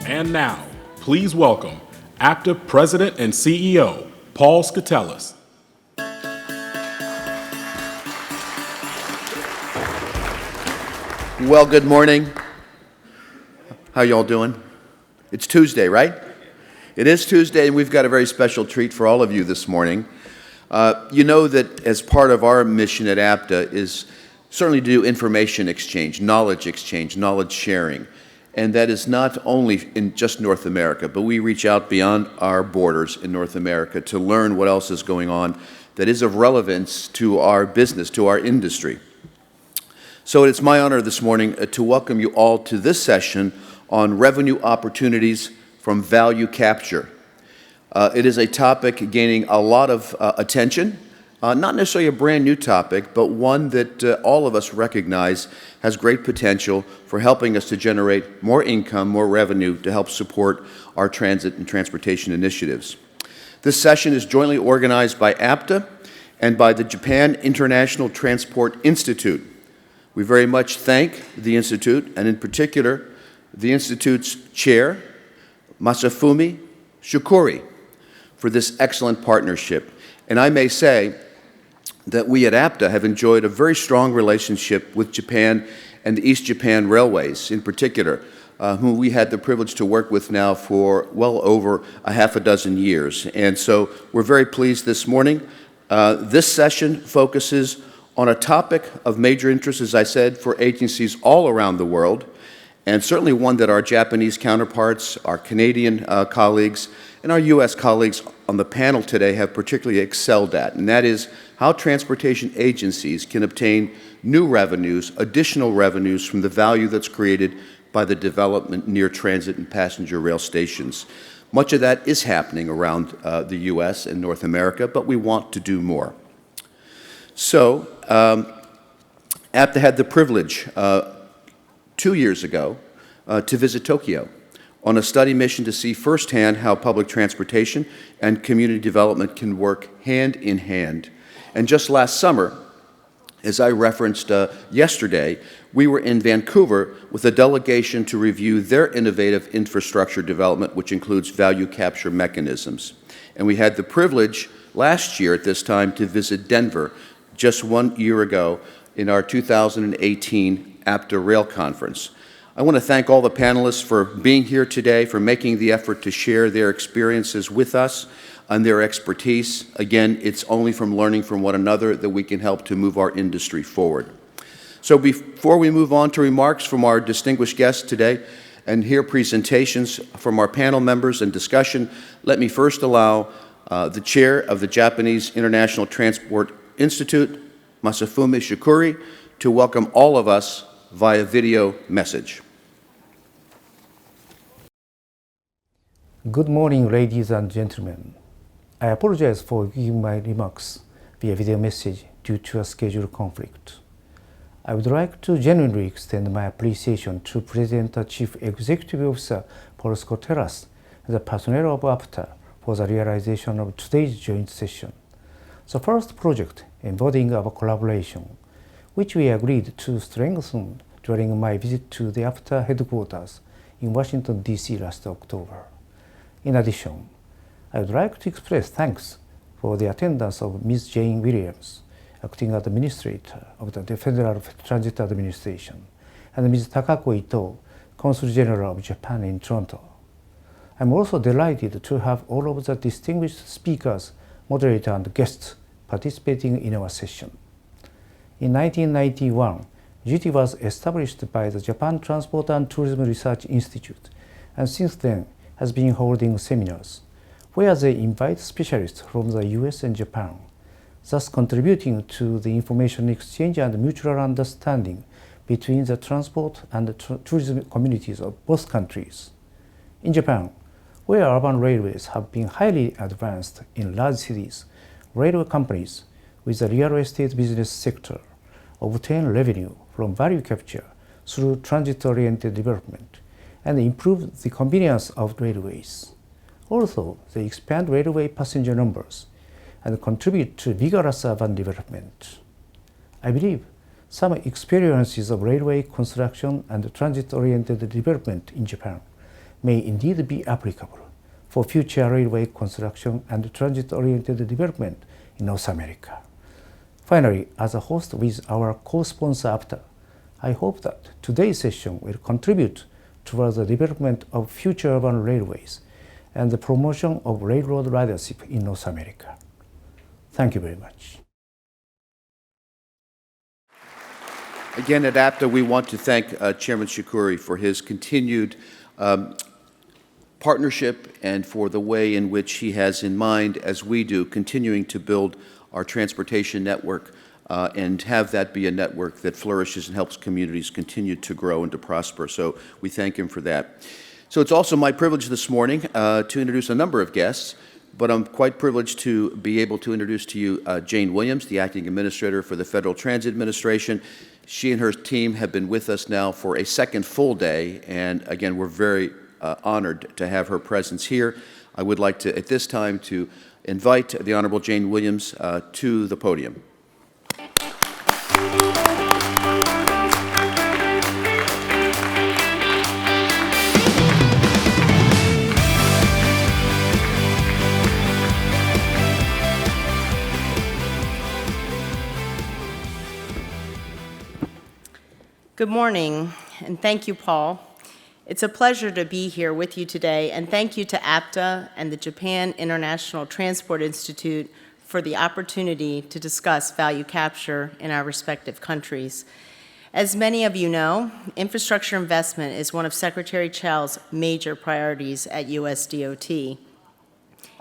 And now, please welcome APTA President and CEO, Paul Skoutelas. Well, good morning. How y'all doing? It's Tuesday, right? It is Tuesday, and we've got a very special treat for all of you this morning. You know that as part of our mission at APTA is certainly to do information exchange, knowledge sharing. And that is not only in just North America, but we reach out beyond our borders in North America to learn what else is going on that is of relevance to our business, to our industry. So it's my honor this morning to welcome you all to this session on revenue opportunities from value capture. It is a topic gaining a lot of attention, not necessarily a brand new topic, but one that all of us recognize has great potential for helping us to generate more income, more revenue to help support our transit and transportation initiatives. This session is jointly organized by APTA and by the Japan International Transport Institute. We very much thank the Institute, and in particular, the Institute's chair, Masafumi Shukuri, for this excellent partnership. And I may say that we at APTA have enjoyed a very strong relationship with Japan and the East Japan Railways in particular, whom we had the privilege to work with now for well over a half a dozen years. And so we're very pleased this morning. This session focuses on a topic of major interest, as I said, for agencies all around the world, and certainly one that our Japanese counterparts, our Canadian colleagues, and our U.S. colleagues on the panel today have particularly excelled at, and that is how transportation agencies can obtain new revenues, additional revenues from the value that's created by the development near transit and passenger rail stations. Much of that is happening around the U.S. and North America, but we want to do more. So, APTA had the privilege 2 years ago to visit Tokyo on a study mission to see firsthand how public transportation and community development can work hand in hand. And just last summer, as I referenced yesterday, we were in Vancouver with a delegation to review their innovative infrastructure development, which includes value capture mechanisms. And we had the privilege last year at this time to visit Denver just 1 year ago in our 2018 APTA Rail Conference. I want to thank all the panelists for being here today, for making the effort to share their experiences with us and their expertise. Again, it's only from learning from one another that we can help to move our industry forward. So before we move on to remarks from our distinguished guests today and hear presentations from our panel members and discussion, let me first allow the chair of the Japanese International Transport Institute, Masafumi Shukuri, to welcome all of us via video message. Good morning, ladies and gentlemen. I apologize for giving my remarks via video message due to a schedule conflict. I would like to genuinely extend my appreciation to President and Chief Executive Officer Paul Skoutelas and the personnel of APTA for the realization of today's joint session. The first project embodying our collaboration, which we agreed to strengthen during my visit to the APTA headquarters in Washington, D.C. last October. In addition, I would like to express thanks for the attendance of Ms. Jane Wiliams, acting administrator of the Federal Transit Administration, and Ms. Takako Ito, Consul-General of Japan in Toronto. I'm also delighted to have all of the distinguished speakers, moderator, and guests participating in our session. In 1991, JITI was established by the Japan Transport and Tourism Research Institute, and since then has been holding seminars where they invite specialists from the US and Japan, thus contributing to the information exchange and mutual understanding between the transport and the tourism communities of both countries. In Japan, where urban railways have been highly advanced in large cities, railway companies with the real estate business sector obtain revenue from value capture through transit-oriented development and improve the convenience of railways. Also, they expand railway passenger numbers and contribute to vigorous urban development. I believe some experiences of railway construction and transit-oriented development in Japan may indeed be applicable for future railway construction and transit-oriented development in North America. Finally, as a host with our co-sponsor APTA, I hope that today's session will contribute towards the development of future urban railways and the promotion of railroad ridership in North America. Thank you very much. Again, at APTA, we want to thank Chairman Shukuri for his continued partnership and for the way in which he has in mind, as we do, continuing to build our transportation network and have that be a network that flourishes and helps communities continue to grow and to prosper. So we thank him for that. So it's also my privilege this morning to introduce a number of guests, but I'm quite privileged to be able to introduce to you Jane Wiliams, the Acting Administrator for the Federal Transit Administration. She and her team have been with us now for a second full day, and again, we're very honored to have her presence here. I would like to, at this time, to invite the Honorable Jane Wiliams to the podium. Good morning, and thank you, Paul. It's a pleasure to be here with you today, and thank you to APTA and the Japan International Transport Institute for the opportunity to discuss value capture in our respective countries. As many of you know, infrastructure investment is one of Secretary Chow's major priorities at USDOT.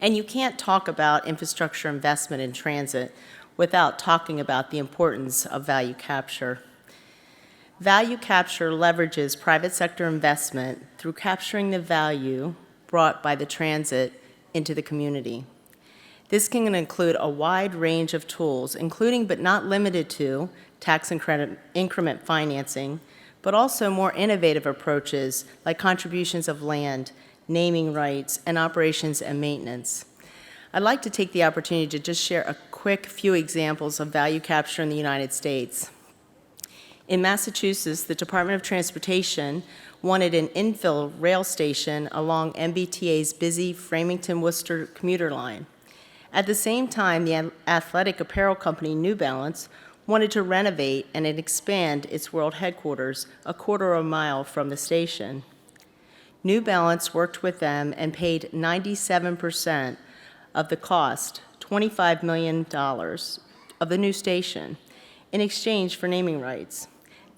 And you can't talk about infrastructure investment in transit without talking about the importance of value capture. Value capture leverages private sector investment through capturing the value brought by the transit into the community. This can include a wide range of tools, including but not limited to tax and credit increment financing, but also more innovative approaches like contributions of land, naming rights, and operations and maintenance. I'd like to take the opportunity to just share a quick few examples of value capture in the United States. In Massachusetts, the Department of Transportation wanted an infill rail station along MBTA's busy Framingham-Worcester commuter line. At the same time, the athletic apparel company New Balance wanted to renovate and expand its world headquarters a quarter of a mile from the station. New Balance worked with them and paid 97% of the cost, $25 million, of the new station in exchange for naming rights.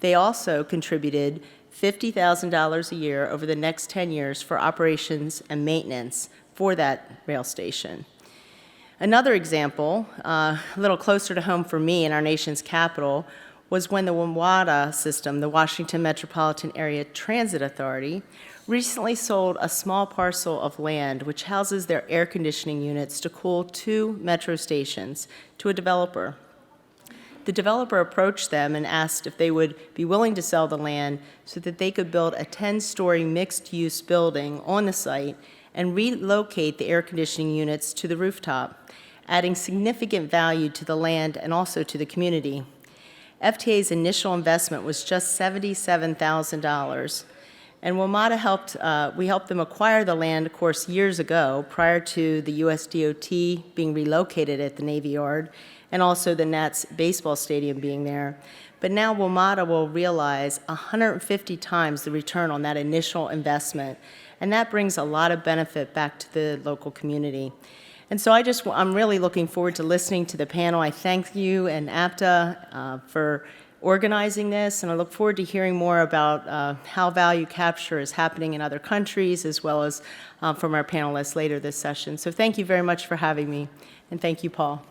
They also contributed $50,000 a year over the next 10 years for operations and maintenance for that rail station. Another example, a little closer to home for me in our nation's capital, was when the WMATA system, the Washington Metropolitan Area Transit Authority, recently sold a small parcel of land which houses their air conditioning units to cool 2 metro stations to a developer. The developer approached them and asked if they would be willing to sell the land so that they could build a 10-story mixed-use building on the site and relocate the air conditioning units to the rooftop, adding significant value to the land and also to the community. FTA's initial investment was just $77,000, and WMATA we helped them acquire the land, of course, years ago, prior to the USDOT being relocated at the Navy Yard, and also the Nats baseball stadium being there. But now WMATA will realize 150 times the return on that initial investment, and that brings a lot of benefit back to the local community. And so I'm really looking forward to listening to the panel. I thank you and APTA for organizing this, and I look forward to hearing more about how value capture is happening in other countries, as well as from our panelists later this session. So thank you very much for having me, and thank you, Paul.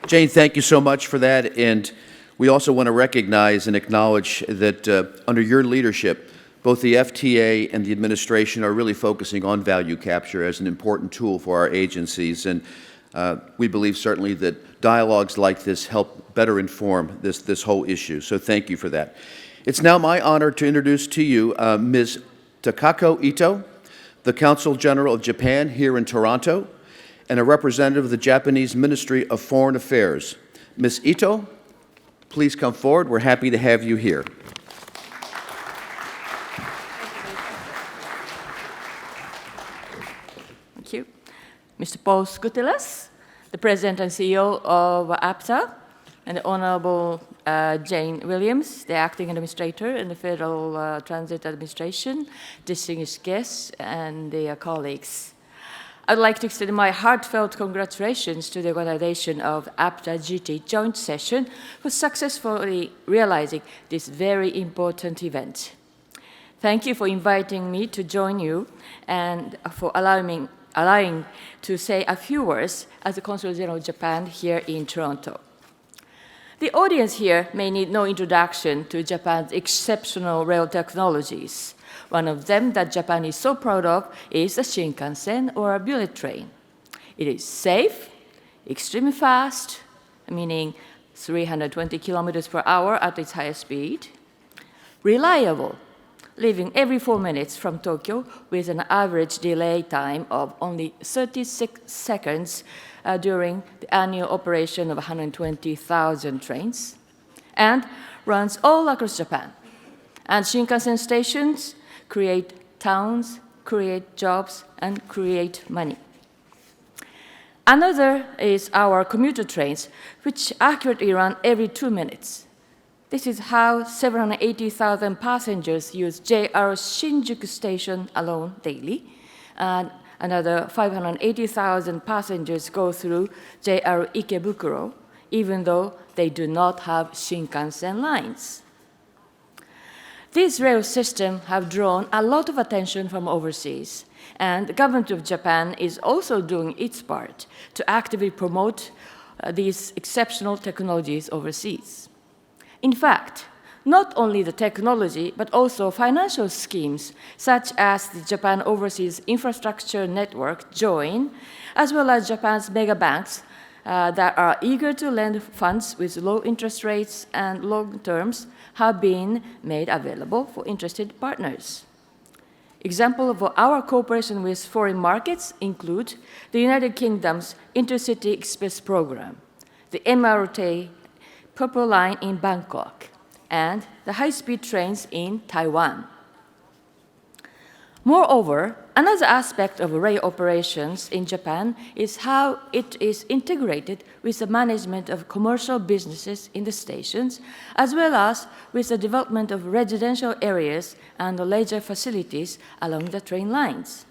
Jane, thank you so much for that, and we also want to recognize and acknowledge that under your leadership, both the FTA and the administration are really focusing on value capture as an important tool for our agencies, and we believe certainly that dialogues like this help better inform this whole issue, so thank you for that. It's now my honor to introduce to you Ms. Takako Ito, the Consul-General of Japan here in Toronto, and a representative of the Japanese Ministry of Foreign Affairs. Ms. Ito, please come forward. We're happy to have you here. Thank you. Mr. Paul Skoutelas, the President and CEO of APTA, and the Honorable Jane Wiliams, the Acting Administrator in the Federal Transit Administration, distinguished guests, and their colleagues. I'd like to extend my heartfelt congratulations to the organization of APTA JITI joint session for successfully realizing this very important event. Thank you for inviting me to join you and for allowing to say a few words as the Consul-General of Japan here in Toronto. The audience here may need no introduction to Japan's exceptional rail technologies. One of them that Japan is so proud of is the Shinkansen, or a bullet train. It is safe, extremely fast, meaning 320 kilometers per hour at its highest speed, reliable, leaving every 4 minutes from Tokyo with an average delay time of only 36 seconds during the annual operation of 120,000 trains, and runs all across Japan. And Shinkansen stations create towns, create jobs, and create money. Another is our commuter trains, which accurately run every 2 minutes. This is how 780,000 passengers use JR Shinjuku Station alone daily, and another 580,000 passengers go through JR Ikebukuro, even though they do not have Shinkansen lines. These rail systems have drawn a lot of attention from overseas, and the government of Japan is also doing its part to actively promote these exceptional technologies overseas. In fact, not only the technology, but also financial schemes, such as the Japan Overseas Infrastructure Network, JOIN, as well as Japan's mega banks that are eager to lend funds with low interest rates and long terms, have been made available for interested partners. Examples of our cooperation with foreign markets include the United Kingdom's Intercity Express program, the MRT Purple Line in Bangkok, and the high-speed trains in Taiwan. Moreover, another aspect of rail operations in Japan is how it is integrated with the management of commercial businesses in the stations, as well as with the development of residential areas and leisure facilities along the train lines.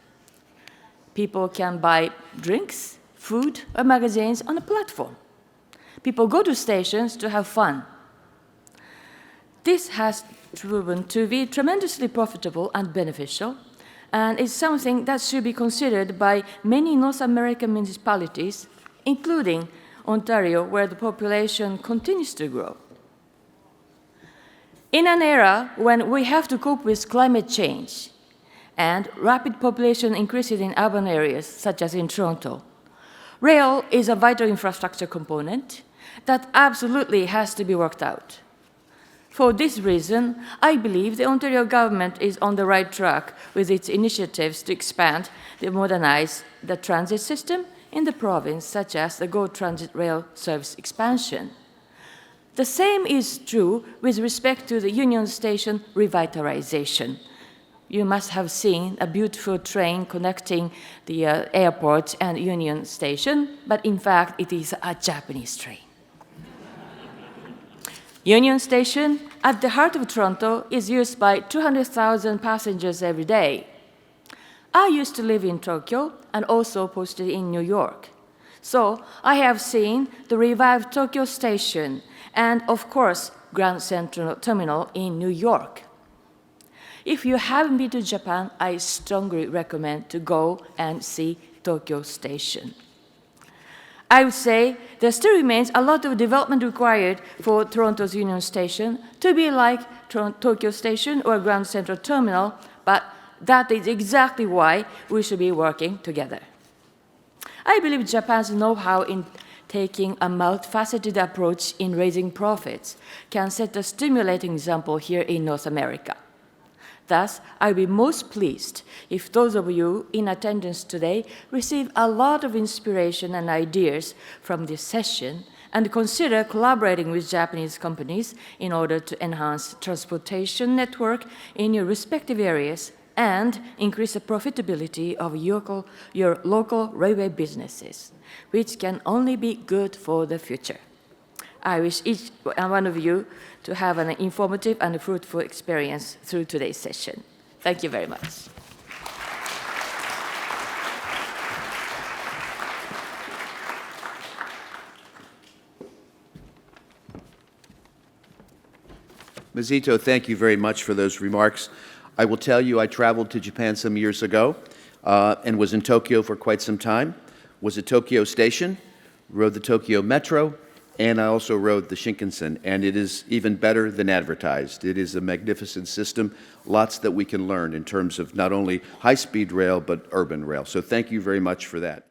People can buy drinks, food, or magazines on the platform. People go to stations to have fun. This has proven to be tremendously profitable and beneficial, and is something that should be considered by many North American municipalities, including Ontario, where the population continues to grow. In an era when we have to cope with climate change and rapid population increases in urban areas, such as in Toronto, rail is a vital infrastructure component that absolutely has to be worked out. For this reason, I believe the Ontario government is on the right track with its initiatives to expand and modernize the transit system in the province, such as the GO Transit Rail Service expansion. The same is true with respect to the Union Station revitalization. You must have seen a beautiful train connecting the airport and Union Station, but in fact, it is a Japanese train. Union Station, at the heart of Toronto, is used by 200,000 passengers every day. I used to live in Tokyo and also posted in New York. So I have seen the revived Tokyo Station and, of course, Grand Central Terminal in New York. If you haven't been to Japan, I strongly recommend to go and see Tokyo Station. I would say there still remains a lot of development required for Toronto's Union Station to be like Tokyo Station or Grand Central Terminal, but that is exactly why we should be working together. I believe Japan's know-how in taking a multifaceted approach in raising profits can set a stimulating example here in North America. Thus, I'll be most pleased if those of you in attendance today receive a lot of inspiration and ideas from this session and consider collaborating with Japanese companies in order to enhance transportation network in your respective areas and increase the profitability of your local railway businesses, which can only be good for the future. I wish each one of you to have an informative and fruitful experience through today's session. Thank you very much. Ms. Ito, thank you very much for those remarks. I will tell you I traveled to Japan some years ago and was in Tokyo for quite some time, was at Tokyo Station, rode the Tokyo Metro, and I also rode the Shinkansen, and it is even better than advertised. It is a magnificent system, lots that we can learn in terms of not only high-speed rail, but urban rail. So thank you very much for that.